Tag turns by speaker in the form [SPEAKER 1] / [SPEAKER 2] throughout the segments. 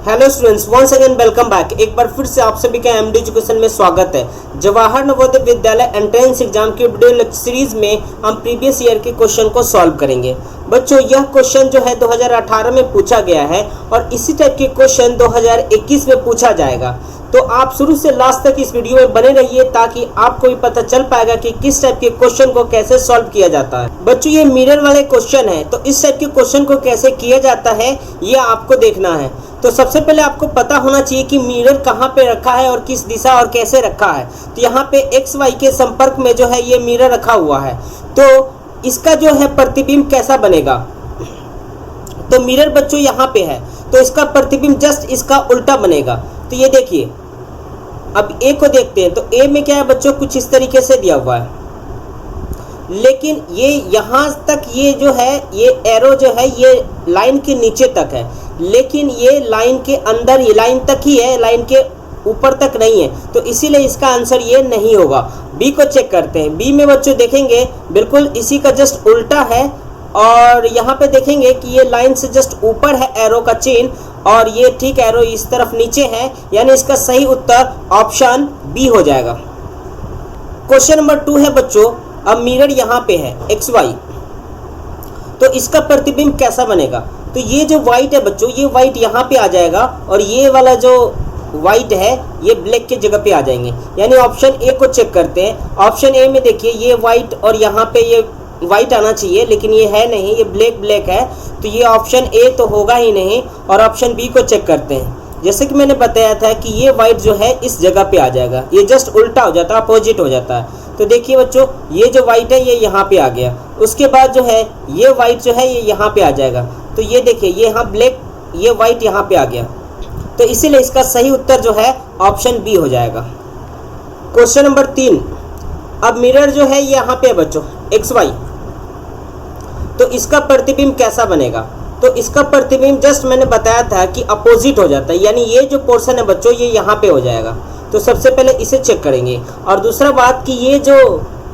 [SPEAKER 1] Hello students, once again welcome back. एक बार फिर से आप सभी का एमडी एजुकेशन में स्वागत है। जवाहर नवोदय विद्यालय एंट्रेंस एग्जाम की वीडियो सीरीज में हम प्रीवियस ईयर के क्वेश्चन को सॉल्व करेंगे। बच्चों, यह क्वेश्चन जो है 2018 में पूछा गया है और इसी टाइप के क्वेश्चन 2021 में पूछा जाएगा। तो आप शुरू से लास्ट तक इस वीडियो में बने रहिए ताकि आपको भी पता चल पाएगा कि किस टाइप के क्वेश्चन को कैसे सॉल्व किया जाता है। बच्चों, ये मिरर वाले क्वेश्चन है, तो इस टाइप के क्वेश्चन को कैसे किया जाता है ये आपको देखना है। तो सबसे पहले आपको पता होना चाहिए कि मिरर कहाँ पे रखा है और किस दिशा और कैसे रखा है। तो यहाँ पे एक्स वाई के संपर्क में जो है ये मिरर रखा हुआ है, तो इसका जो है प्रतिबिंब कैसा बनेगा। तो मिरर बच्चों यहाँ पे है, तो इसका प्रतिबिंब जस्ट इसका उल्टा बनेगा। तो ये देखिए, अब ए को देखते हैं। तो ए में क्या है बच्चों, कुछ इस तरीके से दिया हुआ है, लेकिन ये यहाँ तक ये जो है ये एरो जो है ये लाइन के नीचे तक है, लेकिन ये लाइन के अंदर ये लाइन तक ही है, लाइन के ऊपर तक नहीं है। तो इसीलिए इसका आंसर ये नहीं होगा। बी को चेक करते हैं। बी में बच्चों देखेंगे बिल्कुल इसी का जस्ट उल्टा है, और यहाँ पे देखेंगे कि ये लाइन से जस्ट ऊपर है एरो का चिन्ह, और ये ठीक एरो इस तरफ नीचे है, यानी इसका सही उत्तर ऑप्शन बी हो जाएगा। क्वेश्चन नंबर 2 है बच्चों, अब मिरर यहाँ पे है एक्स वाई, तो इसका प्रतिबिंब कैसा बनेगा। तो ये जो व्हाइट है बच्चों, ये व्हाइट यहाँ पे आ जाएगा, और ये वाला जो व्हाइट है ये ब्लैक के जगह पे आ जाएंगे, यानी ऑप्शन ए को चेक करते हैं। ऑप्शन ए में देखिए ये व्हाइट और यहाँ पे ये व्हाइट आना चाहिए, लेकिन ये है नहीं, ये ब्लैक है, तो ये ऑप्शन ए तो होगा ही नहीं। और ऑप्शन बी को चेक करते हैं। जैसे कि मैंने बताया था कि ये व्हाइट जो है इस जगह पे आ जाएगा, ये जस्ट उल्टा हो जाता है, अपोजिट हो जाता है। तो देखिए बच्चों, ये जो व्हाइट है ये यहाँ पे आ गया, उसके बाद जो है ये व्हाइट जो है ये यहाँ पे आ जाएगा। तो ये देखिए, ये यहाँ ब्लैक, ये व्हाइट यहाँ पे आ गया, तो इसीलिए इसका सही उत्तर जो है ऑप्शन बी हो जाएगा। क्वेश्चन नंबर 3, अब मिरर जो है ये यहाँ पे है बच्चों एक्स वाई, तो इसका प्रतिबिंब कैसा बनेगा। तो इसका प्रतिबिंब जस्ट मैंने बताया था कि अपोजिट हो जाता है, यानी ये जो पोर्शन है बच्चों ये यहाँ पे हो जाएगा। तो सबसे पहले इसे चेक करेंगे। और दूसरा बात कि ये जो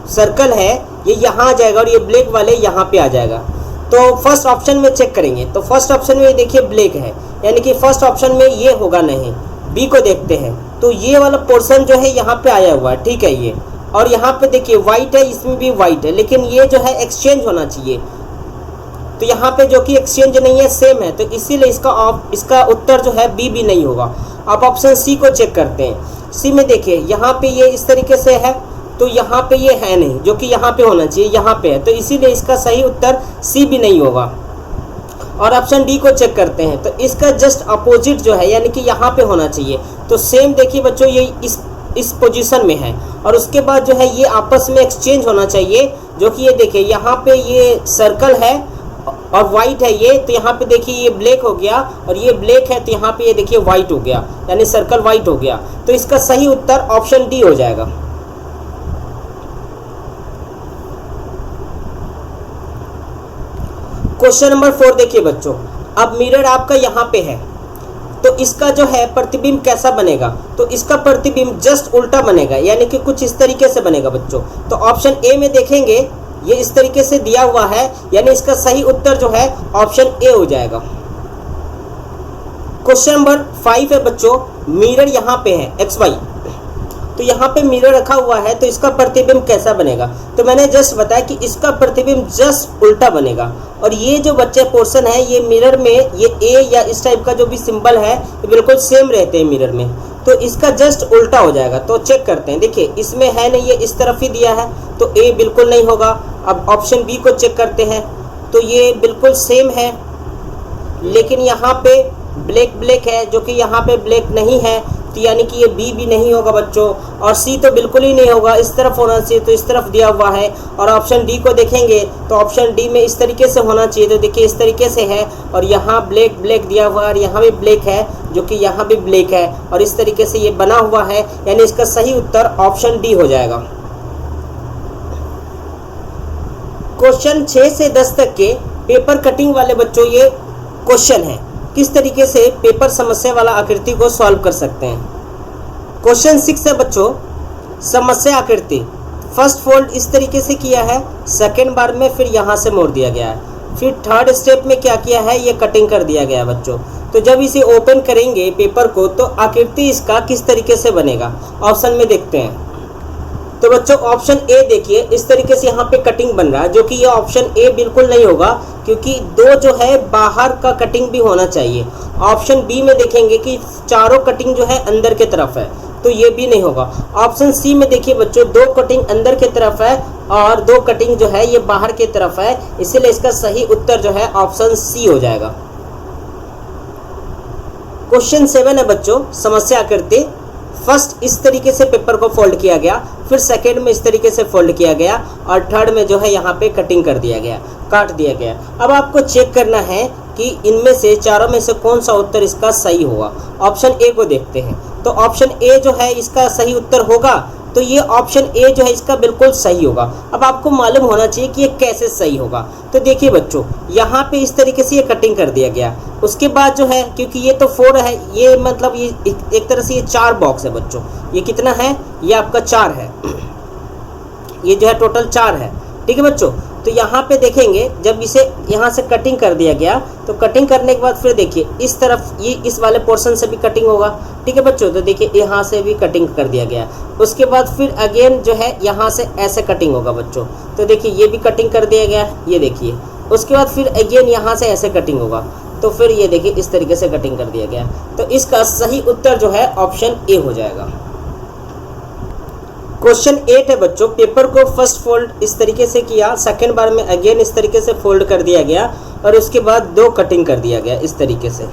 [SPEAKER 1] सर्कल है ये यहाँ आ जाएगा और ये ब्लैक वाले यहाँ पे आ जाएगा। तो फर्स्ट ऑप्शन में चेक करेंगे, तो फर्स्ट ऑप्शन में देखिए ब्लैक है, यानी कि फर्स्ट ऑप्शन में ये होगा नहीं। बी को देखते हैं, तो ये वाला पोर्शन जो है यहाँ पे आया हुआ है, ठीक है ये, और यहाँ पे देखिए व्हाइट है, इसमें भी व्हाइट है, लेकिन ये जो है एक्सचेंज होना चाहिए। तो यहाँ पे जो कि एक्सचेंज नहीं है, सेम है, तो इसीलिए इसका उत्तर जो है बी भी नहीं होगा। अब ऑप्शन सी को चेक करते हैं। सी में देखिए यहाँ पे ये इस तरीके से है, तो यहाँ पे ये है नहीं, जो कि यहाँ पे होना चाहिए, यहाँ पे है, तो इसीलिए इसका सही उत्तर सी भी नहीं होगा। और ऑप्शन डी को चेक करते हैं, तो इसका जस्ट अपोजिट जो है, यानी कि यहाँ पे होना चाहिए। तो सेम देखिए बच्चों, ये इस पोजीशन में है, और उसके बाद जो है ये आपस में एक्सचेंज होना चाहिए, जो कि ये देखिए यहाँ पे ये सर्कल है और व्हाइट है ये, तो यहाँ पे देखिए ये ब्लैक हो गया, और ये ब्लैक है, तो यहाँ पे ये देखिए व्हाइट हो गया, यानी सर्कल व्हाइट हो गया। तो इसका सही उत्तर ऑप्शन डी हो जाएगा। क्वेश्चन नंबर 4 देखिए बच्चों, अब मिरर आपका यहाँ पे है, तो इसका जो है प्रतिबिंब कैसा बनेगा। तो इसका प्रतिबिंब जस्ट उल्टा बनेगा, यानी कि कुछ इस तरीके से बनेगा बच्चों। तो ऑप्शन ए में देखेंगे ये इस तरीके से दिया हुआ है, यानी इसका सही उत्तर जो है ऑप्शन ए हो जाएगा। क्वेश्चन नंबर 5 है बच्चों, मिरर यहाँ पे है एक्स वाई, तो यहाँ पे मिरर रखा हुआ है, तो इसका प्रतिबिंब कैसा बनेगा। तो मैंने जस्ट बताया कि इसका प्रतिबिंब जस्ट उल्टा बनेगा, और ये जो बच्चे पोर्शन है ये मिरर में ये ए या इस टाइप का जो भी सिंबल है ये बिल्कुल सेम रहते हैं मिरर में, तो इसका जस्ट उल्टा हो जाएगा। तो चेक करते हैं, देखिए इसमें है नहीं, ये इस तरफ ही दिया है, तो ए बिल्कुल नहीं होगा। अब ऑप्शन बी को चेक करते हैं, तो ये बिल्कुल सेम है, लेकिन यहाँ पे ब्लैक है, जो कि यहाँ पे ब्लैक नहीं है, तो यानी कि ये बी भी नहीं होगा बच्चों। और सी तो बिल्कुल ही नहीं होगा, इस तरफ होना चाहिए, तो इस तरफ दिया हुआ है। और ऑप्शन डी को देखेंगे, तो ऑप्शन डी में इस तरीके से होना चाहिए, तो देखिए इस तरीके से है, और यहाँ ब्लैक दिया हुआ है, और यहाँ भी ब्लैक है, जो कि यहाँ भी ब्लैक है, और इस तरीके से ये बना हुआ है, यानी इसका सही उत्तर ऑप्शन डी हो जाएगा। क्वेश्चन 6 से 10 तक के पेपर कटिंग वाले बच्चों ये क्वेश्चन है, किस तरीके से पेपर समस्या वाला आकृति को सॉल्व कर सकते हैं। क्वेश्चन 6 है बच्चों, समस्या आकृति। फर्स्ट फोल्ड इस तरीके से किया है, सेकंड बार में फिर यहाँ से मोड़ दिया गया है, फिर थर्ड स्टेप में क्या किया है, ये कटिंग कर दिया गया है बच्चों। तो जब इसे ओपन करेंगे पेपर को तो आकृति इसका किस तरीके से बनेगा, ऑप्शन में देखते हैं। तो बच्चों ऑप्शन ए देखिए, इस तरीके से यहाँ पे कटिंग बन रहा है, जो कि ये ऑप्शन ए बिल्कुल नहीं होगा, क्योंकि दो जो है बाहर का कटिंग भी होना चाहिए। ऑप्शन बी में देखेंगे कि चारों कटिंग जो है अंदर के तरफ है, तो ये भी नहीं होगा। ऑप्शन सी में देखिए बच्चों, दो कटिंग अंदर की तरफ है और दो कटिंग जो है ये बाहर की तरफ है, इसीलिए इसका सही उत्तर जो है ऑप्शन सी हो जाएगा। क्वेश्चन 7 है बच्चों, समस्या आकृति। फर्स्ट इस तरीके से पेपर को फोल्ड किया गया, फिर सेकेंड में इस तरीके से फोल्ड किया गया और थर्ड में जो है यहाँ पे कटिंग कर दिया गया, काट दिया गया। अब आपको चेक करना है कि इनमें से चारों में से कौन सा उत्तर इसका सही होगा। ऑप्शन ए को देखते हैं, तो ऑप्शन ए जो है इसका सही उत्तर होगा, तो ये ऑप्शन ए जो है इसका बिल्कुल सही होगा। अब आपको मालूम होना चाहिए कि ये कैसे सही होगा। तो देखिए बच्चों, यहाँ पे इस तरीके से ये कटिंग कर दिया गया, उसके बाद जो है क्योंकि ये तो 4 है, ये मतलब ये एक तरह से ये 4 बॉक्स है बच्चों। ये कितना है, ये आपका 4 है, ये जो है टोटल 4 है, ठीक है बच्चों। तो यहाँ पे देखेंगे जब इसे यहाँ से कटिंग कर दिया गया, तो कटिंग करने के बाद फिर देखिए इस तरफ ये इस वाले पोर्शन से भी कटिंग होगा, ठीक है बच्चों। तो देखिए यहाँ से भी कटिंग कर दिया गया, उसके बाद फिर अगेन जो है यहाँ से ऐसे कटिंग होगा बच्चों। तो देखिए ये भी कटिंग कर दिया गया, ये देखिए, उसके बाद फिर अगेन यहाँ से ऐसे कटिंग होगा, तो फिर ये देखिए इस तरीके से कटिंग कर दिया गया। तो इसका सही उत्तर जो है ऑप्शन ए हो जाएगा। क्वेश्चन 8 है बच्चों, पेपर को फर्स्ट फोल्ड इस तरीके से किया, सेकेंड बार में अगेन इस तरीके से फोल्ड कर दिया गया और उसके बाद 2 कटिंग कर दिया गया इस तरीके से।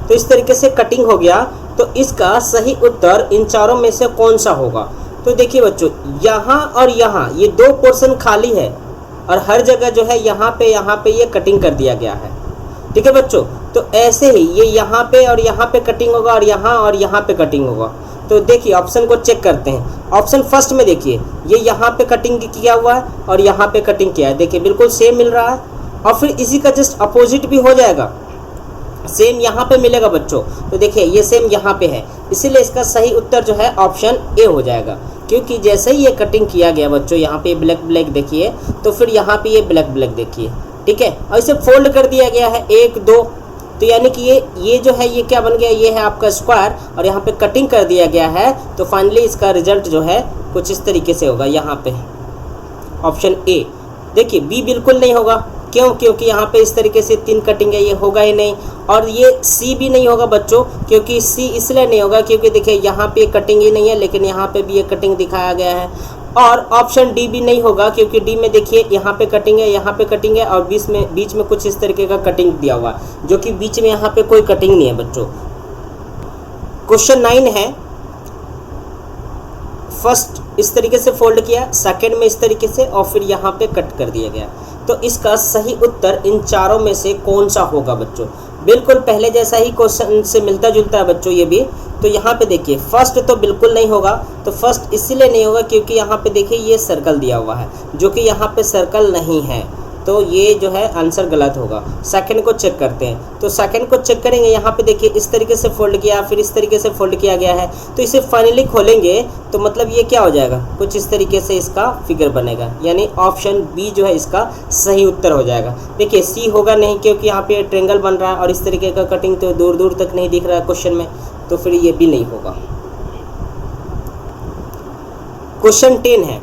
[SPEAKER 1] तो इस तरीके से कटिंग हो गया, तो इसका सही उत्तर इन चारों में से कौन सा होगा। तो देखिए बच्चों, यहाँ और यहाँ ये 2 पोर्शन खाली है और हर जगह जो है यहाँ पे ये कटिंग कर दिया गया है, ठीक है बच्चों। तो ऐसे ही ये यहाँ पे और यहाँ पे कटिंग होगा और यहाँ पे कटिंग होगा। तो देखिए ऑप्शन को चेक करते हैं। ऑप्शन फर्स्ट में देखिए, ये यहाँ पे कटिंग किया हुआ है और यहाँ पे कटिंग किया है, देखिए बिल्कुल सेम मिल रहा है। और फिर इसी का जस्ट अपोजिट भी हो जाएगा, सेम यहाँ पे मिलेगा बच्चों। तो देखिए ये सेम यहाँ पे है, इसीलिए इसका सही उत्तर जो है ऑप्शन ए हो जाएगा। क्योंकि जैसे ही ये कटिंग किया गया बच्चों, यहाँ पे ब्लैक ब्लैक देखिए, तो फिर यहाँ पे ये ब्लैक ब्लैक देखिए, ठीक है। और इसे फोल्ड कर दिया गया है 1 2, तो यानी कि ये जो है ये क्या बन गया, ये है आपका स्क्वायर और यहाँ पे कटिंग कर दिया गया है। तो फाइनली इसका रिजल्ट जो है कुछ इस तरीके से होगा यहाँ पे, ऑप्शन ए। देखिए बी बिल्कुल नहीं होगा, क्यों, क्योंकि यहाँ पे इस तरीके से 3 कटिंग है, ये होगा ही नहीं। और ये सी भी नहीं होगा बच्चों, क्योंकि सी इसलिए नहीं होगा क्योंकि देखिए यहाँ पे कटिंग ही नहीं है, लेकिन यहाँ पे भी ये कटिंग दिखाया गया है। और ऑप्शन डी भी नहीं होगा, क्योंकि डी में देखिए यहाँ पे कटिंग है, यहाँ पे कटिंग है और बीच में कुछ इस तरीके का कटिंग दिया हुआ है, जो कि बीच में यहाँ पे कोई कटिंग नहीं है बच्चों। क्वेश्चन 9 है, फर्स्ट इस तरीके से फोल्ड किया, सेकंड में इस तरीके से और फिर यहाँ पे कट कर दिया गया। तो इसका सही उत्तर इन चारों में से कौन सा होगा बच्चों। बिल्कुल पहले जैसा ही क्वेश्चन से मिलता जुलता है बच्चों ये भी। तो यहाँ पे देखिए फर्स्ट तो बिल्कुल नहीं होगा, तो फर्स्ट इसलिए नहीं होगा क्योंकि यहाँ पे देखिए ये सर्कल दिया हुआ है, जो कि यहाँ पे सर्कल नहीं है, तो ये जो है आंसर गलत होगा। सेकंड को चेक करते हैं, तो सेकंड को चेक करेंगे, यहाँ पे देखिए इस तरीके से फोल्ड किया, फिर इस तरीके से फोल्ड किया गया है। तो इसे फाइनली खोलेंगे तो मतलब ये क्या हो जाएगा, कुछ इस तरीके से इसका फिगर बनेगा, यानी ऑप्शन बी जो है इसका सही उत्तर हो जाएगा। देखिए सी होगा नहीं, क्योंकि यहाँ पे ट्रायंगल बन रहा है और इस तरीके का कटिंग तो दूर दूर तक नहीं दिख रहा है क्वेश्चन में, तो फिर ये भी नहीं होगा। क्वेश्चन 10 है,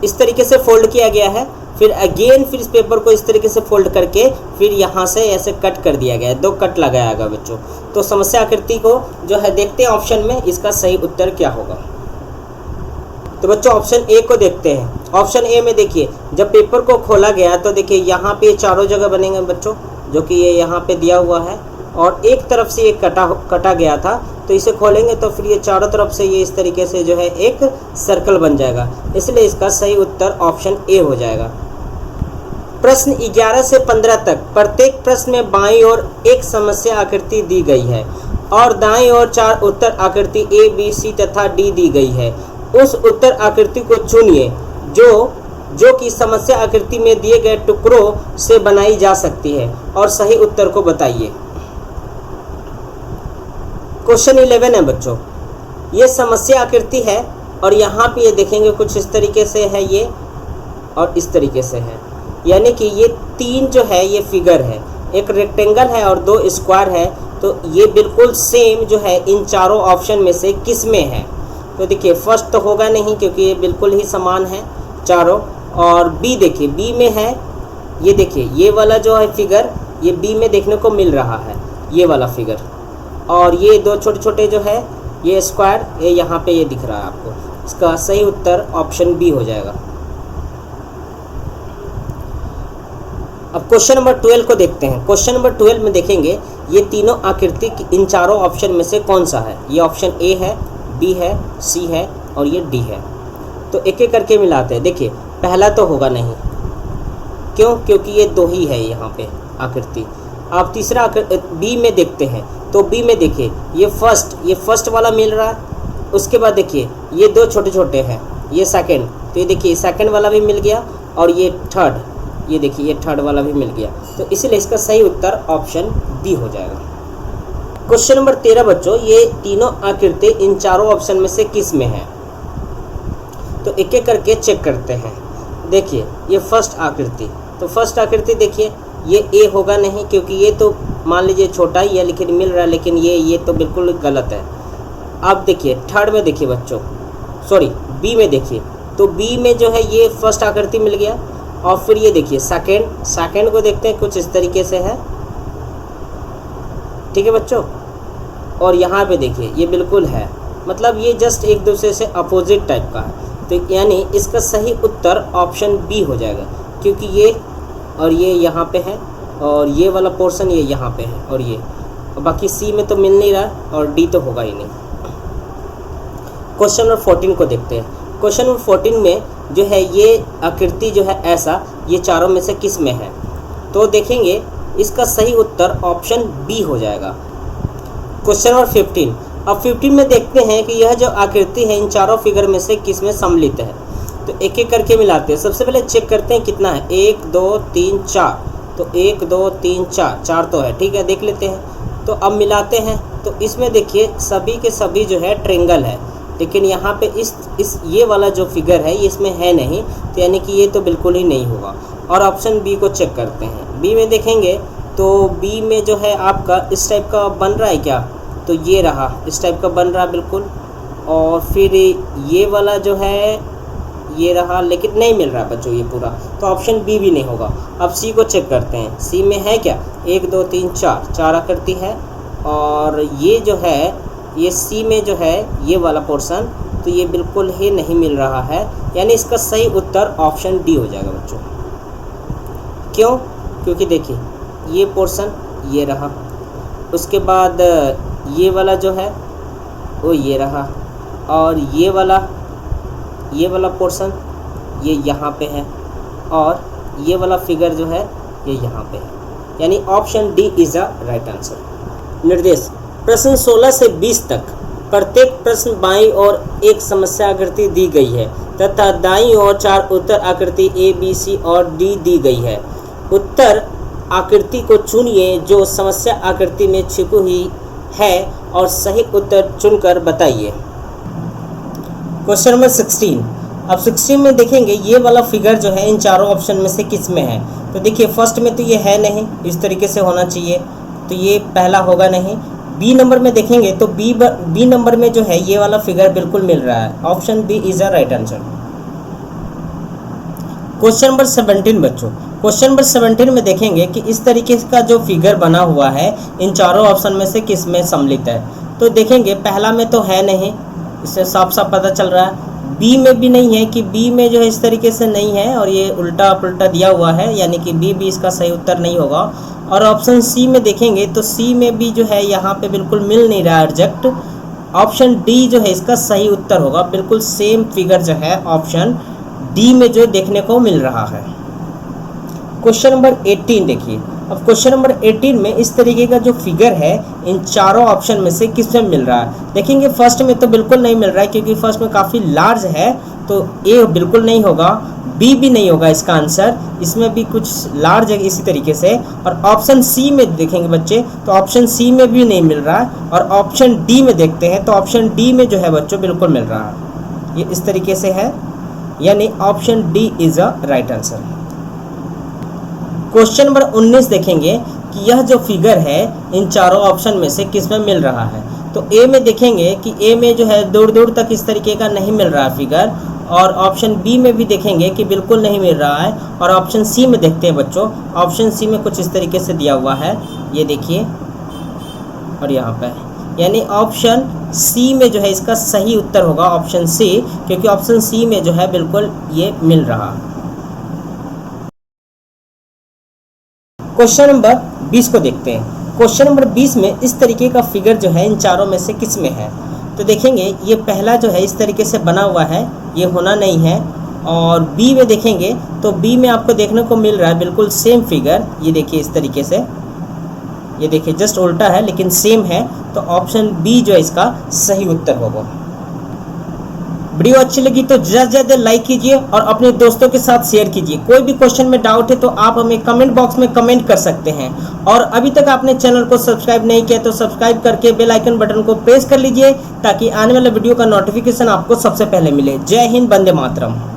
[SPEAKER 1] इस तरीके से फोल्ड किया गया है, फिर अगेन फिर इस पेपर को इस तरीके से फोल्ड करके फिर यहाँ से ऐसे कट कर दिया गया है, 2 कट लगाया गया बच्चों। तो समस्या आकृति को जो है देखते हैं ऑप्शन में इसका सही उत्तर क्या होगा। तो बच्चों ऑप्शन ए को देखते हैं। ऑप्शन ए में देखिए जब पेपर को खोला गया तो देखिए यहाँ पे चारों जगह बनेंगे बच्चों, जो कि ये यहाँ पे दिया हुआ है और एक तरफ से ये कटा गया था। तो इसे खोलेंगे तो फिर ये चारों तरफ से ये इस तरीके से जो है एक सर्कल बन जाएगा, इसलिए इसका सही उत्तर ऑप्शन ए हो जाएगा। प्रश्न 11 से 15 तक प्रत्येक प्रश्न में बाईं ओर एक समस्या आकृति दी गई है और दाईं ओर 4 उत्तर आकृति ए बी सी तथा डी दी गई है। उस उत्तर आकृति को चुनिए जो कि समस्या आकृति में दिए गए टुकड़ों से बनाई जा सकती है और सही उत्तर को बताइए। क्वेश्चन 11 है बच्चों, ये समस्या आकृति है और यहाँ पे ये देखेंगे कुछ इस तरीके से है ये और इस तरीके से है, यानी कि ये 3 जो है ये फिगर है। एक रेक्टेंगल है और 2 स्क्वायर है, तो ये बिल्कुल सेम जो है इन चारों ऑप्शन में से किस में है? तो देखिए फर्स्ट तो होगा नहीं क्योंकि ये बिल्कुल ही समान है चारों। और बी देखिए, बी में है, ये देखिए ये वाला जो है फिगर ये बी में देखने को मिल रहा है, ये वाला फिगर। और ये 2 छोटे छोटे जो है ये स्क्वायर, ये यहाँ पे ये दिख रहा है आपको। इसका सही उत्तर ऑप्शन बी हो जाएगा। अब क्वेश्चन नंबर 12 को देखते हैं। क्वेश्चन नंबर 12 में देखेंगे ये तीनों आकृति इन चारों ऑप्शन में से कौन सा है? ये ऑप्शन ए है, बी है, सी है और ये डी है। तो एक एक करके मिलाते हैं। देखिए पहला तो होगा नहीं, क्यों? क्योंकि ये 2 ही है यहाँ पे आकृति। आप तीसरा बी में देखते हैं, तो बी में देखिए ये फर्स्ट वाला मिल रहा है। उसके बाद देखिए ये 2 छोटे छोटे हैं, ये सेकंड, तो ये देखिए सेकंड वाला भी मिल गया और ये थर्ड, ये देखिए ये थर्ड वाला भी मिल गया। तो इसलिए इसका सही उत्तर ऑप्शन डी हो जाएगा। क्वेश्चन नंबर 13 बच्चों, ये तीनों आकृति इन चारों ऑप्शन में से किस में है? तो एक एक करके चेक करते हैं। देखिए ये फर्स्ट आकृति, तो फर्स्ट आकृति देखिए ये ए होगा नहीं क्योंकि ये तो मान लीजिए छोटा ही है लेकिन मिल रहा है, लेकिन ये तो बिल्कुल गलत है। अब देखिए थर्ड में देखिए बच्चों, सॉरी बी में देखिए, तो बी में जो है ये फर्स्ट आकृति मिल गया। और फिर ये देखिए सेकंड को देखते हैं, कुछ इस तरीके से है, ठीक है बच्चों। और यहाँ पे देखिए ये बिल्कुल है, मतलब ये जस्ट एक दूसरे से अपोजिट टाइप का है। तो यानी इसका सही उत्तर ऑप्शन बी हो जाएगा, क्योंकि ये और ये यहाँ पे है और ये वाला पोर्शन ये यहाँ पे है और ये, और बाकी सी में तो मिल नहीं रहा और डी तो होगा ही नहीं। क्वेश्चन नंबर 14 को देखते हैं। क्वेश्चन नंबर 14 में जो है ये आकृति जो है ऐसा, ये चारों में से किस में है? तो देखेंगे इसका सही उत्तर ऑप्शन बी हो जाएगा। क्वेश्चन नंबर 15, अब 15 में देखते हैं कि यह जो आकृति है इन चारों फिगर में से किस में सम्मिलित है। तो एक एक करके मिलाते हैं। सबसे पहले चेक करते हैं कितना है, 1 2 3 4, तो 1 2 3 4 तो है, ठीक है, देख लेते हैं। तो अब मिलाते हैं, तो इसमें देखिए सभी के सभी जो है ट्रायंगल है, लेकिन यहाँ पे इस ये वाला जो फिगर है ये इसमें है नहीं, तो यानी कि ये तो बिल्कुल ही नहीं होगा। और ऑप्शन बी को चेक करते हैं। बी में देखेंगे तो बी में जो है आपका इस टाइप का बन रहा है क्या? तो ये रहा, इस टाइप का बन रहा बिल्कुल। और फिर ये वाला जो है ये रहा, लेकिन नहीं मिल रहा बच्चों ये पूरा, तो ऑप्शन बी भी नहीं होगा। अब सी को चेक करते हैं। सी में है क्या? 1 2 3 4 आकृति है, और ये जो है ये सी में जो है ये वाला पोर्शन, तो ये बिल्कुल ही नहीं मिल रहा है, यानी इसका सही उत्तर ऑप्शन डी हो जाएगा बच्चों। क्यों? क्योंकि देखिए ये पोर्शन ये रहा, उसके बाद ये वाला जो है वो ये रहा, और ये वाला पोर्शन ये यहाँ पे है, और ये वाला फिगर जो है ये यहाँ पे है, यानी option D is a right answer. निर्देश, प्रश्न 16 से 20 तक प्रत्येक प्रश्न बाईं ओर एक समस्या आकृति दी गई है तथा दाईं ओर 4 उत्तर आकृति ए बी सी और डी दी गई है। उत्तर आकृति को चुनिए जो समस्या आकृति में छिपी हुई है और सही उत्तर चुनकर बताइए। क्वेश्चन नंबर 16, अब 16 में देखेंगे ये वाला फिगर जो है इन चारों ऑप्शन में से किस में है? तो देखिए फर्स्ट में तो ये है नहीं, इस तरीके से होना चाहिए, तो ये पहला होगा नहीं। बी नंबर में देखेंगे तो बी नंबर में जो है ये वाला फिगर बिल्कुल मिल रहा है, option B is a right answer. Question number 17 बच्चों, क्वेश्चन नंबर 17 में देखेंगे कि इस तरीके का जो फिगर बना हुआ है इन चारों ऑप्शन में से किस में सम्मिलित है। तो देखेंगे पहला में तो है नहीं, इससे साफ साफ पता चल रहा है। बी में भी नहीं है कि बी में जो है इस तरीके से नहीं है और ये उल्टा पुल्टा दिया हुआ है, यानी कि बी भी इसका सही उत्तर नहीं होगा। और ऑप्शन सी में देखेंगे तो सी में भी जो है यहाँ पे बिल्कुल मिल नहीं रहा है एग्जैक्ट, ऑप्शन डी जो है इसका सही उत्तर होगा। बिल्कुल सेम फिगर जो है ऑप्शन डी में जो देखने को मिल रहा है। क्वेश्चन नंबर 18 देखिए, अब क्वेश्चन नंबर 18 में इस तरीके का जो फिगर है इन चारों ऑप्शन में से किस में मिल रहा है? देखेंगे फर्स्ट में तो बिल्कुल नहीं मिल रहा है क्योंकि फर्स्ट में काफ़ी लार्ज है, तो ए बिल्कुल नहीं होगा, बी भी नहीं होगा इसका आंसर, इसमें भी कुछ लार्ज है इसी तरीके से। और ऑप्शन सी में देखेंगे बच्चे तो ऑप्शन सी में भी नहीं मिल रहा है, और ऑप्शन डी में देखते हैं तो ऑप्शन डी में जो है बच्चों बिल्कुल मिल रहा है, ये इस तरीके से है, यानी option D is a right answer. Question number 19 देखेंगे कि यह जो फिगर है इन चारों ऑप्शन में से किस में मिल रहा है। तो ए में देखेंगे कि ए में जो है दूर दूर तक इस तरीके का नहीं मिल रहा है फिगर, और ऑप्शन बी में भी देखेंगे कि बिल्कुल नहीं मिल रहा है, और ऑप्शन सी में देखते हैं बच्चों। ऑप्शन सी में कुछ इस तरीके से दिया हुआ है, ये देखिए, और यहाँ पे यानी ऑप्शन सी में जो है इसका सही उत्तर होगा ऑप्शन सी, क्योंकि ऑप्शन सी में जो है बिल्कुल ये मिल रहा। क्वेश्चन नंबर 20 को देखते हैं। क्वेश्चन नंबर 20 में इस तरीके का फिगर जो है इन चारों में से किस में है। तो देखेंगे ये पहला जो है इस तरीके से बना हुआ है, ये होना नहीं है। और बी में देखेंगे तो बी में आपको देखने को मिल रहा है बिल्कुल सेम फिगर, ये देखिए इस तरीके से, ये देखिए जस्ट उल्टा है लेकिन सेम है। तो ऑप्शन बी जो है इसका सही उत्तर होगा। वीडियो अच्छी लगी तो ज़्यादा से ज़्यादा लाइक कीजिए और अपने दोस्तों के साथ शेयर कीजिए। कोई भी क्वेश्चन में डाउट है तो आप हमें कमेंट बॉक्स में कमेंट कर सकते हैं। और अभी तक आपने चैनल को सब्सक्राइब नहीं किया तो सब्सक्राइब करके बेल आइकन बटन को प्रेस कर लीजिए, ताकि आने वाले वीडियो का नोटिफिकेशन आपको सबसे पहले मिले। जय हिंद, वंदे मातरम।